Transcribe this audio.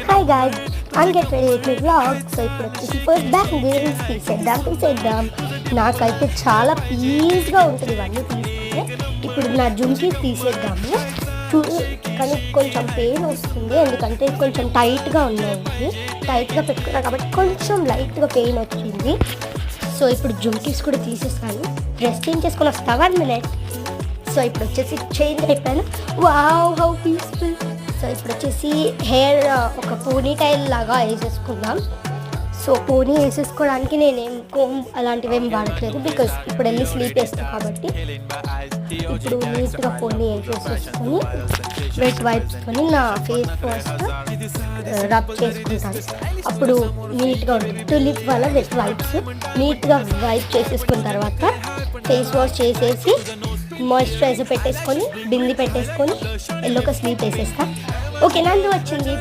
Hi guys, I'm get ready with my vlog. So ఇప్పుడు వచ్చేసి first bangles తీసేద్దాం. నాకైతే చాలా పీస్గా ఉంటుంది ఇవన్నీ తీసుకుంటే. ఇప్పుడు నా జుమ్కీస్ తీసేద్దాము. కానీ కొంచెం పెయిన్ వస్తుంది, ఎందుకంటే కొంచెం టైట్గా ఉన్నాయి. టైట్గా పెట్టుకున్నా కాబట్టి కొంచెం లైట్గా పెయిన్ వచ్చింది. సో ఇప్పుడు జుమ్కీస్ కూడా తీసేస్తాను. డ్రెస్ చేంజ్ చేసుకొని వస్తా 1 minute. సో ఇప్పుడు వచ్చేసి చేంజ్ అయిపోయాను. Wow, how peaceful. సో ఇప్పుడు వచ్చేసి హెయిర్ ఒక పోనీ టైల్ లాగా వేసేసుకుందాం. సో పోనీ వేసేసుకోవడానికి నేనేం కోమ్ అలాంటివి ఏం వాడట్లేదు, బికాస్ ఇప్పుడు వెళ్ళి స్లీప్ వేస్తాను కాబట్టి. ఇప్పుడు నీట్గా పోనీ వేసేసుకొని వెట్ వైప్స్కొని నా ఫేస్ ఫస్ట్ రబ్ చేసుకుంటాను. అప్పుడు నీట్గా ఉంటుంది. టులిప్ వల్ల వెట్ వైప్స్ నీట్గా వైప్ చేసేసుకున్న తర్వాత ఫేస్ వాష్ చేసేసి మాయిశ్చరైజర్ పెట్టేసుకొని బింది పెట్టేసుకొని ఎల్లోగా స్లీప్ వేసేస్తా. ఓకే, నందు వచ్చింది.